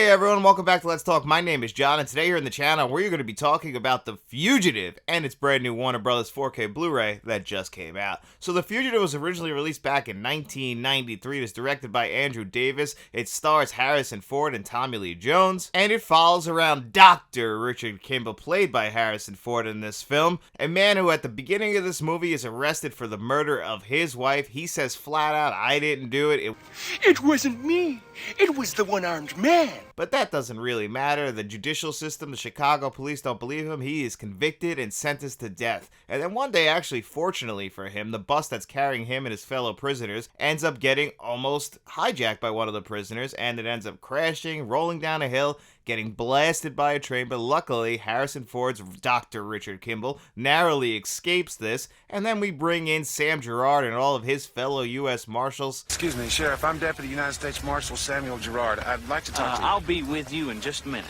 Hey everyone, welcome back to Let's Talk. My name is John, and today here in the channel, we're going to be talking about The Fugitive and its brand new Warner Bros. 4K Blu-ray that just came out. So The Fugitive was originally released back in 1993. It is directed by Andrew Davis. It stars Harrison Ford and Tommy Lee Jones, and it follows around Dr. Richard Kimball, played by Harrison Ford in this film, a man who at the beginning of this movie is arrested for the murder of his wife. He says flat out, I didn't do it. It wasn't me. It was the one-armed man. But that doesn't really matter. The judicial system, the Chicago police don't believe him. He is convicted and sentenced to death. And then one day, actually, fortunately for him, the bus that's carrying him and his fellow prisoners ends up getting almost hijacked by one of the prisoners, and it ends up crashing, rolling down a hill, getting blasted by a train. But luckily, Harrison Ford's Dr. Richard Kimball narrowly escapes this, and then we bring in Sam Gerard and all of his fellow U.S. Marshals. Excuse me, Sheriff. I'm Deputy United States Marshal Samuel Gerard. I'd like to talk to you. I'll be with you in just a minute.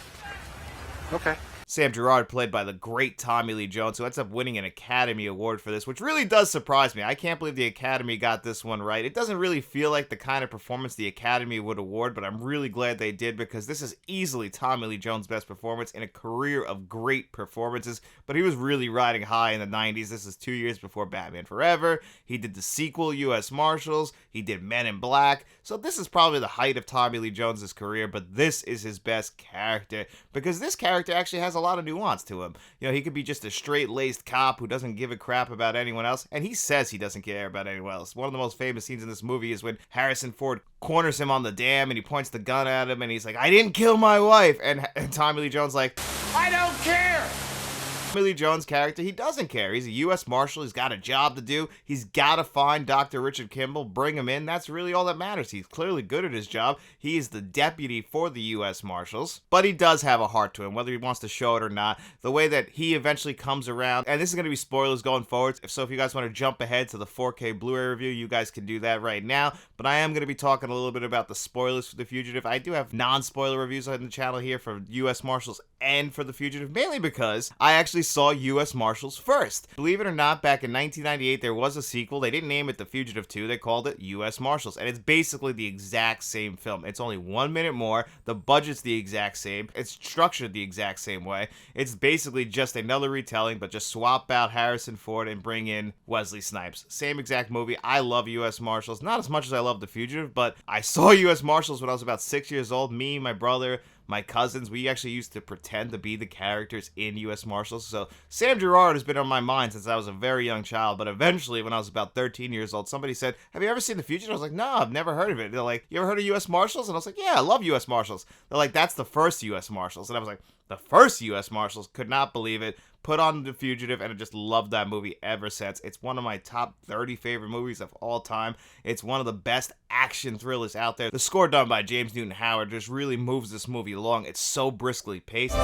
Okay. Sam Gerard, played by the great Tommy Lee Jones, who ends up winning an Academy Award for this, which really does surprise me. I can't believe the Academy got this one right. It doesn't really feel like the kind of performance the Academy would award, but I'm really glad they did, because this is easily Tommy Lee Jones' best performance in a career of great performances. But he was really riding high in the 90s. This is 2 years before Batman Forever. He did the sequel, U.S. Marshals. He did Men in Black. So this is probably the height of Tommy Lee Jones' career, but this is his best character, because this character actually has a lot of nuance to him. You know, he could be just a straight-laced cop who doesn't give a crap about anyone else, and he says he doesn't care about anyone else. One of the most famous scenes in this movie is when Harrison Ford corners him on the dam, and he points the gun at him, and he's like, I didn't kill my wife, and Tommy Lee Jones like, I don't care. Tommy Lee Jones' character, he doesn't care. He's a U.S. Marshal. He's got a job to do. He's got to find Dr. Richard Kimball, bring him in. That's really all that matters. He's clearly good at his job. He is the deputy for the U.S. Marshals. But he does have a heart to him, whether he wants to show it or not. The way that he eventually comes around, and this is going to be spoilers going forward, so if you guys want to jump ahead to the 4K Blu-ray review, you guys can do that right now. But I am going to be talking a little bit about the spoilers for The Fugitive. I do have non-spoiler reviews on the channel here for U.S. Marshals and for The Fugitive, mainly because I actually saw U.S. Marshals first. Believe it or not, back in 1998, there was a sequel. They didn't name it The Fugitive 2. They called it U.S. Marshals, and it's basically the exact same film. It's only 1 minute more. The budget's the exact same. It's structured the exact same way. It's basically just another retelling, but just swap out Harrison Ford and bring in Wesley Snipes. Same exact movie. I love U.S. Marshals. Not as much as I love The Fugitive, but I saw U.S. Marshals when I was about 6 years old. Me, my brother, my cousins, we actually used to pretend to be the characters in U.S. Marshals. So Sam Gerard has been on my mind since I was a very young child. But eventually, when I was about 13 years old, somebody said, have you ever seen The Fugitive? I was like, no, I've never heard of it. They're like, you ever heard of U.S. Marshals? And I was like, yeah, I love U.S. Marshals. They're like, that's the first U.S. Marshals. And I was like, the first U.S. Marshals? Could not believe it. Put on The Fugitive, and I just loved that movie ever since. It's one of my top 30 favorite movies of all time. It's one of the best action thrillers out there. The score done by James Newton Howard just really moves this movie along. It's so briskly paced.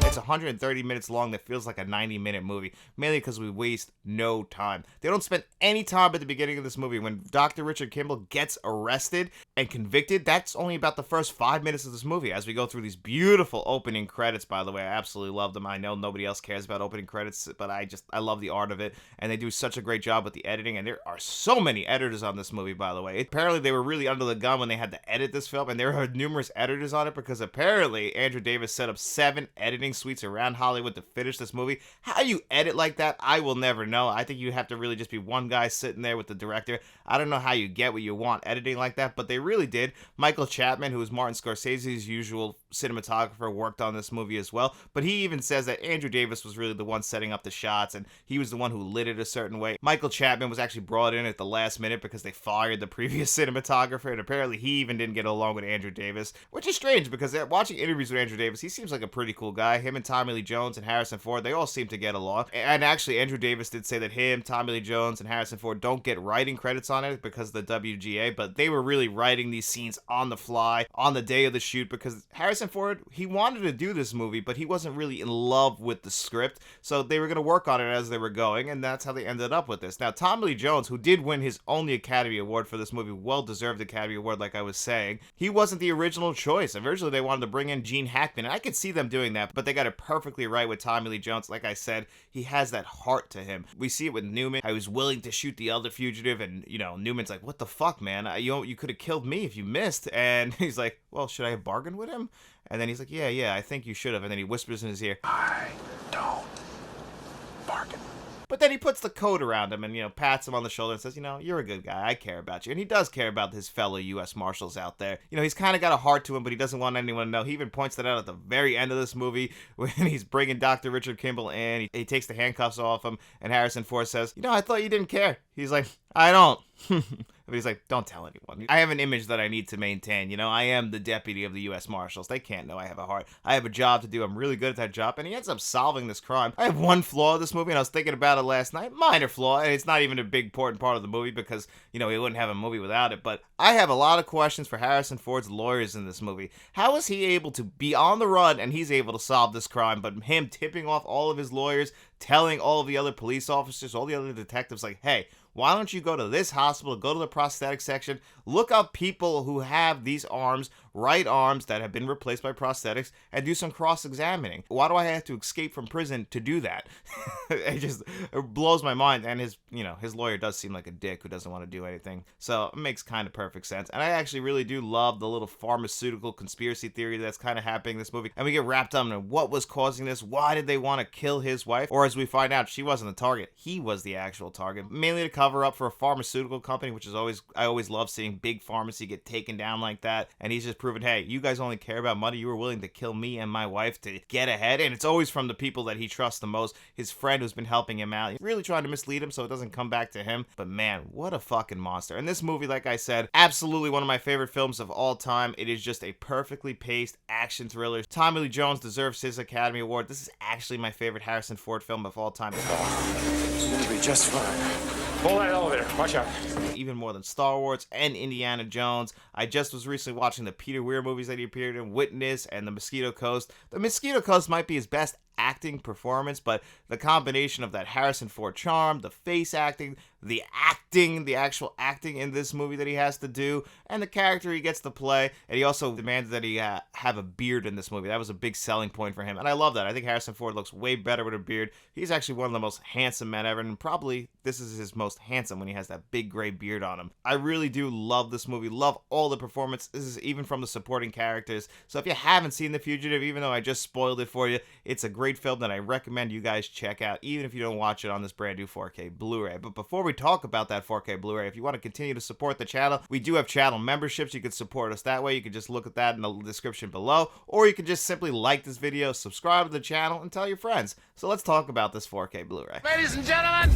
It's 130 minutes long that feels like a 90-minute movie, mainly because we waste no time. They don't spend any time at the beginning of this movie. When Dr. Richard Kimball gets arrested and convicted, that's only about the first 5 minutes of this movie as we go through these beautiful opening credits. By the way, I absolutely love them. I know nobody else cares about opening credits, but I love the art of it, and they do such a great job with the editing, and there are so many editors on this movie, by the way. Apparently, they were really under the gun when they had to edit this film, and there are numerous editors on it because apparently Andrew Davis set up 7 editing suites around Hollywood to finish this movie. How you edit like that, I will never know. I think you have to really just be one guy sitting there with the director. I don't know how you get what you want editing like that, but they really did. Michael Chapman, who is Martin Scorsese's usual cinematographer, worked on this movie as well, but he even says that Andrew Davis was really the one setting up the shots, and he was the one who lit it a certain way. Michael Chapman was actually brought in at the last minute because they fired the previous cinematographer, and apparently he even didn't get along with Andrew Davis, which is strange because watching interviews with Andrew Davis, he seems like a pretty cool guy. Him and Tommy Lee Jones and Harrison Ford, they all seem to get along. And actually, Andrew Davis did say that him, Tommy Lee Jones, and Harrison Ford don't get writing credits on it because of the WGA, but they were really writing these scenes on the fly, on the day of the shoot, because Harrison Harrison Ford, he wanted to do this movie, but he wasn't really in love with the script, so they were going to work on it as they were going, and that's how they ended up with this. Now, Tommy Lee Jones, who did win his only Academy Award for this movie, well-deserved Academy Award, like I was saying, he wasn't the original choice. Originally, they wanted to bring in Gene Hackman, and I could see them doing that, but they got it perfectly right with Tommy Lee Jones. Like I said, he has that heart to him. We see it with Newman. I was willing to shoot the other fugitive, and, Newman's like, what the fuck, man? You could have killed me if you missed. And he's like, well, should I have bargained with him? And then he's like, yeah, I think you should have. And then he whispers in his ear, I don't bargain. but then he puts the coat around him and, pats him on the shoulder and says, you're a good guy. I care about you. And he does care about his fellow U.S. Marshals out there. He's kind of got a heart to him, but he doesn't want anyone to know. He even points that out at the very end of this movie when he's bringing Dr. Richard Kimball in. He takes the handcuffs off him, and Harrison Ford says, I thought you didn't care. He's like, I don't. But he's like, don't tell anyone. I have an image that I need to maintain. I am the deputy of the U.S. Marshals. They can't know I have a heart. I have a job to do. I'm really good at that job. And he ends up solving this crime. I have one flaw of this movie, and I was thinking about it last night. Minor flaw, and it's not even a big important part of the movie because, he wouldn't have a movie without it. But I have a lot of questions for Harrison Ford's lawyers in this movie. How is he able to be on the run and he's able to solve this crime, but him tipping off all of his lawyers, telling all of the other police officers, all the other detectives, like, hey, why don't you go to this hospital, go to the prosthetic section, look up people who have these arms, right arms that have been replaced by prosthetics, and do some cross-examining. Why do I have to escape from prison to do that? It blows my mind. And his lawyer does seem like a dick who doesn't want to do anything. So it makes kind of perfect sense. And I actually really do love the little pharmaceutical conspiracy theory that's kind of happening in this movie. And we get wrapped up in what was causing this. Why did they want to kill his wife? Or as we find out, she wasn't the target. He was the actual target. Mainly to cover up for a pharmaceutical company, which is I always love seeing big pharmacy get taken down like that. And he's just proven, hey, you guys only care about money. You were willing to kill me and my wife to get ahead. And it's always from the people that he trusts the most. His friend who's been helping him out. He's really trying to mislead him so it doesn't come back to him. But man, what a fucking monster. And this movie, like I said, absolutely one of my favorite films of all time. It is just a perfectly paced action thriller. Tommy Lee Jones deserves his Academy Award. This is actually my favorite Harrison Ford film of all time. It's gonna be just fine. Pull that elevator. Watch out. Even more than Star Wars and Indiana Jones. I just was recently watching the Peter Weir movies that he appeared in, Witness and The Mosquito Coast. The Mosquito Coast might be his best acting performance, but the combination of that Harrison Ford charm, the face acting, the actual acting in this movie that he has to do, and the character he gets to play, and he also demanded that he have a beard in this movie. That was a big selling point for him, and I love that. I think Harrison Ford looks way better with a beard. He's actually one of the most handsome men ever, and probably this is his most handsome when he has that big gray beard on him. I really do love this movie, love all the performances, even from the supporting characters. So if you haven't seen The Fugitive, even though I just spoiled it for you, it's a great film that I recommend you guys check out, even if you don't watch it on this brand new 4K Blu-ray. But before we talk about that 4K Blu-ray, if you want to continue to support the channel, we do have channel memberships. You can support us that way. You can just look at that in the description below, or you can just simply like this video, subscribe to the channel, and tell your friends. So let's talk about this 4K Blu-ray. Ladies and gentlemen,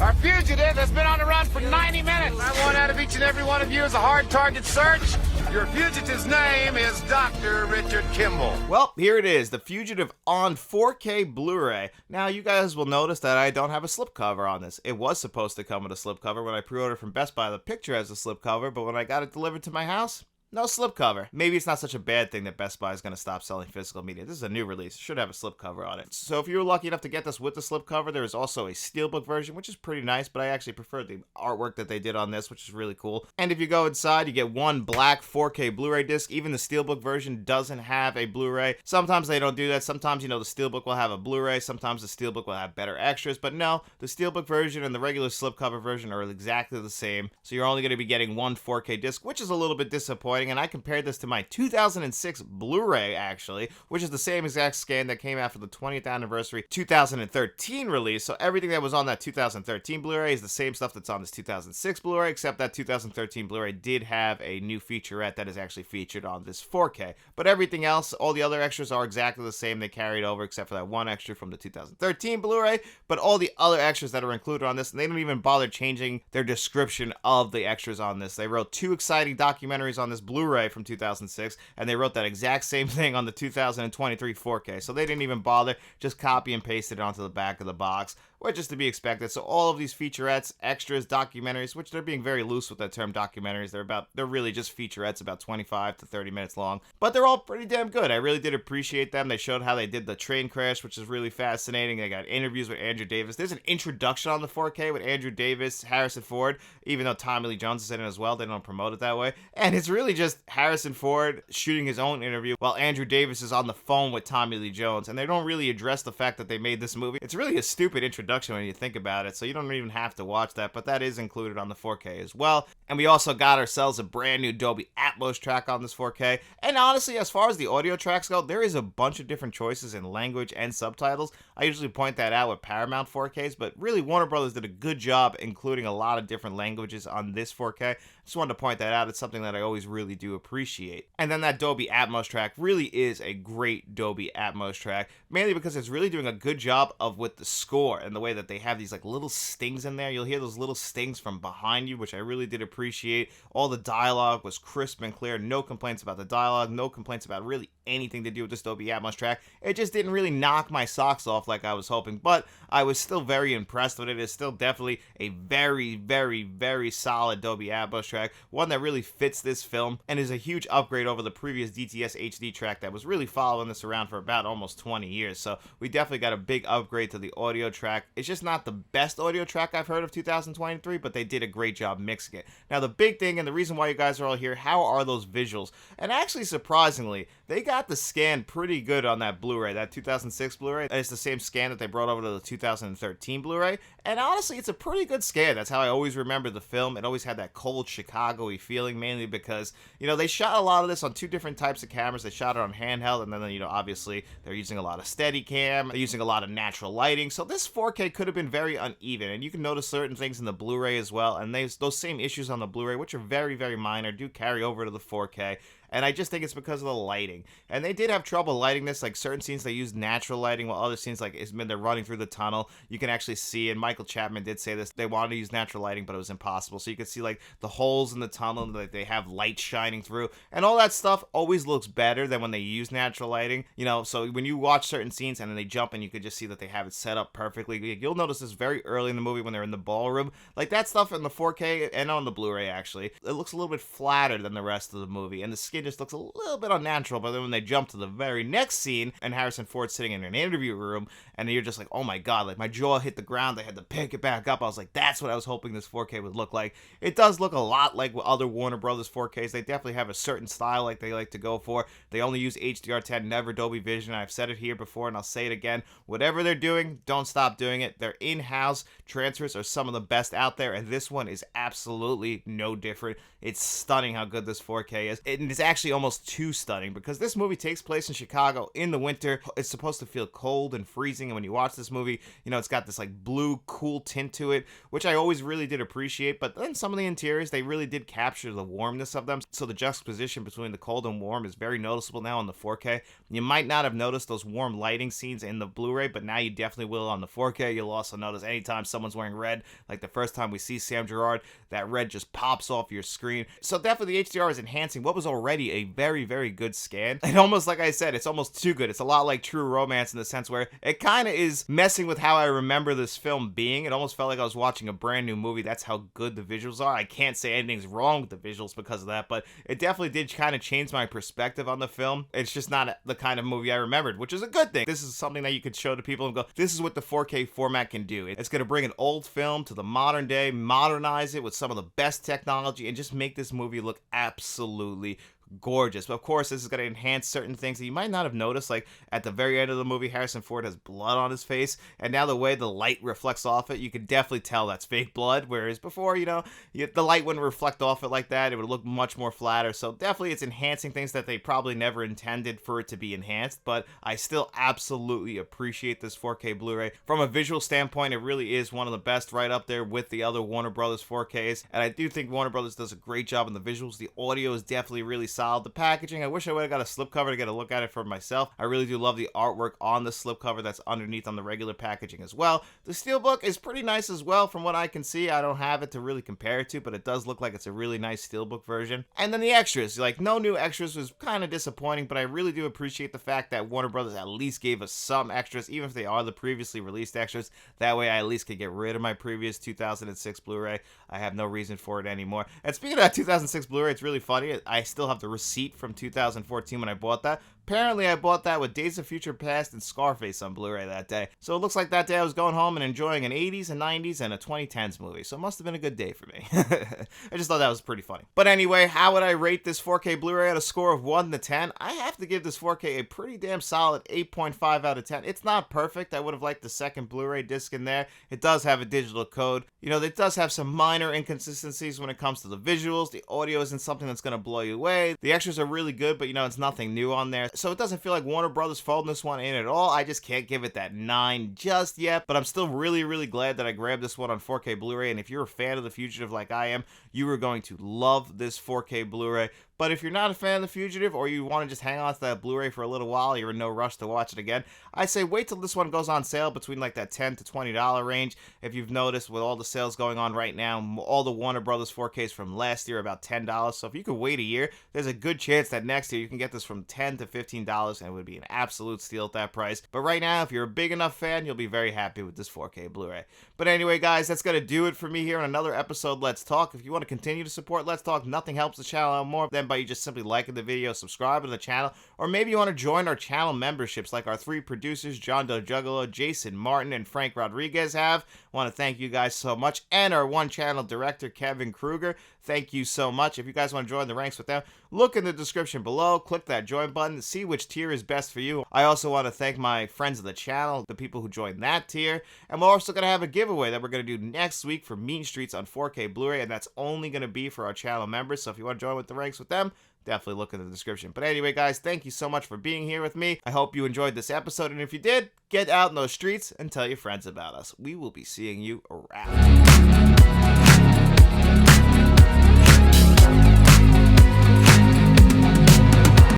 our fugitive has been on the run for 90 minutes. I want out of each and every one of you is a hard target search. Your fugitive's name is Dr. Richard Kimball. Well, here it is, The Fugitive on 4K Blu-ray. Now, you guys will notice that I don't have a slipcover on this. It was supposed to come with a slipcover. When I pre-ordered from Best Buy, the picture has a slipcover, but when I got it delivered to my house, no slipcover. Maybe it's not such a bad thing that Best Buy is going to stop selling physical media. This is a new release. It should have a slipcover on it. So if you were lucky enough to get this with the slipcover, there is also a steelbook version, which is pretty nice, but I actually prefer the artwork that they did on this, which is really cool. And if you go inside, you get one black 4K Blu-ray disc. Even the steelbook version doesn't have a Blu-ray. Sometimes they don't do that. Sometimes, the steelbook will have a Blu-ray. Sometimes the steelbook will have better extras. But no, the steelbook version and the regular slipcover version are exactly the same. So you're only going to be getting one 4K disc, which is a little bit disappointing. And I compared this to my 2006 Blu-ray, actually, which is the same exact scan that came out for the 20th anniversary 2013 release. So everything that was on that 2013 Blu-ray is the same stuff that's on this 2006 Blu-ray, except that 2013 Blu-ray did have a new featurette that is actually featured on this 4K. But everything else, all the other extras are exactly the same. They carried over except for that one extra from the 2013 Blu-ray, but all the other extras that are included on this, and they don't even bother changing their description of the extras on this. They wrote 2 exciting documentaries on this Blu-ray from 2006, and they wrote that exact same thing on the 2023 4K. So they didn't even bother, just copy and pasted it onto the back of the box, which is to be expected. So all of these featurettes, extras, documentaries, which they're being very loose with that term documentaries. They're really just featurettes about 25 to 30 minutes long, but they're all pretty damn good. I really did appreciate them. They showed how they did the train crash, which is really fascinating. They got interviews with Andrew Davis. There's an introduction on the 4K with Andrew Davis, Harrison Ford, even though Tommy Lee Jones is in it as well. They don't promote it that way. And it's really just Harrison Ford shooting his own interview while Andrew Davis is on the phone with Tommy Lee Jones. And they don't really address the fact that they made this movie. It's really a stupid introduction when you think about it, so you don't even have to watch that, but that is included on the 4K as well. And we also got ourselves a brand new Dolby Atmos track on this 4K. And honestly, as far as the audio tracks go, there is a bunch of different choices in language and subtitles. I usually point that out with Paramount 4Ks, but really Warner Brothers did a good job including a lot of different languages on this 4K. Just wanted to point that out. It's something that I always really do appreciate. And then that Dolby Atmos track really is a great Dolby Atmos track, mainly because it's really doing a good job of with the score and the way that they have these like little stings in there. You'll hear those little stings from behind you, which I really did appreciate. All the dialogue was crisp and clear. No complaints about the dialogue. No complaints about really anything to do with this Dolby Atmos track. It just didn't really knock my socks off like I was hoping, but I was still very impressed with it. It's still definitely a very, very, very solid Dolby Atmos track, one that really fits this film and is a huge upgrade over the previous DTS HD track that was really following this around for about almost 20 years. So we definitely got a big upgrade to the audio track. It's just not the best audio track I've heard of 2023, but they did a great job mixing it. Now the big thing and the reason why you guys are all here, how are those visuals? And actually surprisingly, they got the scan pretty good on that Blu-ray, that 2006 Blu-ray. It's the same scan that they brought over to the 2013 Blu-ray, and honestly it's a pretty good scan. That's how I always remember the film. It always had that cold Chicago-y feeling, mainly because, you know, they shot a lot of this on two different types of cameras. They shot it on handheld, and then, you know, obviously they're using a lot of Steadicam, they're using a lot of natural lighting, so this 4K could have been very uneven, and you can notice certain things in the Blu-ray as well, and those same issues on the Blu-ray, which are very, very minor, do carry over to the 4K. And I just think it's because of the lighting. And they did have trouble lighting this. Like certain scenes they used natural lighting, while other scenes, like when they're running through the tunnel, you can actually see, and Michael Chapman did say this, they wanted to use natural lighting, but it was impossible. So you could see like the holes in the tunnel, like they have light shining through, and all that stuff always looks better than when they use natural lighting. You know, so when you watch certain scenes and then they jump and you could just see that they have it set up perfectly. You'll notice this very early in the movie when they're in the ballroom. Like that stuff in the 4K and on the Blu-ray actually, it looks a little bit flatter than the rest of the movie, and the skin just looks a little bit unnatural. But then when they jump to the very next scene and Harrison Ford's sitting in an interview room, and you're just like, oh my god, like my jaw hit the ground, they had to pick it back up. I was like, that's what I was hoping this 4K would look like. It does look a lot like other Warner Brothers 4Ks. They definitely have a certain style like they like to go for. They only use HDR10, never Dolby Vision. I've said it here before and I'll say it again. Whatever they're doing, don't stop doing it. Their in-house transfers are some of the best out there, and this one is absolutely no different. It's stunning how good this 4K is. And it's actually almost too stunning because this movie takes place in Chicago in the winter. It's supposed to feel cold and freezing, and when you watch this movie, you know, it's got this like blue cool tint to it, which I always really did appreciate. But then some of the interiors, they really did capture the warmness of them, so the juxtaposition between the cold and warm is very noticeable now on the 4K. You might not have noticed those warm lighting scenes in the Blu-ray, but now you definitely will on the 4K. You'll also notice anytime someone's wearing red, like the first time we see Sam Gerard, that red just pops off your screen. So definitely the HDR is enhancing what was already a very, very good scan. And almost like I said, it's almost too good. It's a lot like True Romance in the sense where it kind of is messing with how I remember this film being. It almost felt like I was watching a brand new movie. That's how good the visuals are. I can't say anything's wrong with the visuals because of that, but it definitely did kind of change my perspective on the film. It's just not the kind of movie I remembered, which is a good thing. This is something that you could show to people and go, this is what the 4K format can do. It's going to bring an old film to the modern day, modernize it with some of the best technology, and just make this movie look absolutely gorgeous. But of course, this is going to enhance certain things that you might not have noticed. Like at the very end of the movie, Harrison Ford has blood on his face, and now the way the light reflects off it, you can definitely tell that's fake blood, whereas before, you know, the light wouldn't reflect off it like that. It would look much more flatter. So definitely it's enhancing things that they probably never intended for it to be enhanced, but I still absolutely appreciate this 4K Blu-ray. From a visual standpoint, it really is one of the best, right up there with the other Warner Brothers 4Ks, and I do think Warner Brothers does a great job in the visuals. The audio is definitely really solid. The packaging, I wish I would have got a slipcover to get a look at it for myself. I really do love the artwork on the slipcover that's underneath on the regular packaging as well. The steelbook is pretty nice as well from what I can see. I don't have it to really compare it to, but it does look like it's a really nice steelbook version. And then the extras, like no new extras was kind of disappointing, but I really do appreciate the fact that Warner Brothers at least gave us some extras, even if they are the previously released extras. That way I at least could get rid of my previous 2006 Blu-ray. I have no reason for it anymore. And speaking of that 2006 Blu-ray, it's really funny. I still have the receipt from 2014 when I bought that. Apparently, I bought that with Days of Future Past and Scarface on Blu-ray that day. So it looks like that day I was going home and enjoying an 80s, and 90s, and a 2010s movie. So it must have been a good day for me. I just thought that was pretty funny. But anyway, how would I rate this 4K Blu-ray at a score of 1 to 10? I have to give this 4K a pretty damn solid 8.5 out of 10. It's not perfect. I would have liked the second Blu-ray disc in there. It does have a digital code. You know, it does have some minor inconsistencies when it comes to the visuals. The audio isn't something that's going to blow you away. The extras are really good, but you know, it's nothing new on there. So it doesn't feel like Warner Brothers folding this one in at all. I just can't give it that 9 just yet, but I'm still really glad that I grabbed this one on 4K Blu-ray, and if you're a fan of The Fugitive like I am, you are going to love this 4K Blu-ray. But if you're not a fan of The Fugitive, or you want to just hang on to that Blu-ray for a little while, you're in no rush to watch it again, I say wait till this one goes on sale between like that $10 to $20 range. If you've noticed, with all the sales going on right now, all the Warner Brothers 4Ks from last year are about $10. So if you could wait a year, there's a good chance that next year you can get this from $10 to $15, and it would be an absolute steal at that price. But right now, if you're a big enough fan, you'll be very happy with this 4K Blu-ray. But anyway, guys, that's going to do it for me here on another episode Let's Talk. If you want to continue to support Let's Talk, nothing helps the channel out more than by you just simply liking the video, subscribing to the channel, or maybe you want to join our channel memberships like our 3 producers, John Doe Juggalo, Jason Martin, and Frank Rodriguez have. I want to thank you guys so much, and our one channel director, Kevin Kruger. Thank you so much. If you guys want to join the ranks with them, look in the description below, click that join button, see which tier is best for you. I also want to thank my friends of the channel, the people who joined that tier, and we're also going to have a giveaway that we're going to do next week for Mean Streets on 4K Blu-ray, and that's only going to be for our channel members, so if you want to join with the ranks with them, definitely look in the description. But anyway, guys, thank you so much for being here with me. I hope you enjoyed this episode, and if you did, get out in those streets and tell your friends about us. We will be seeing you around.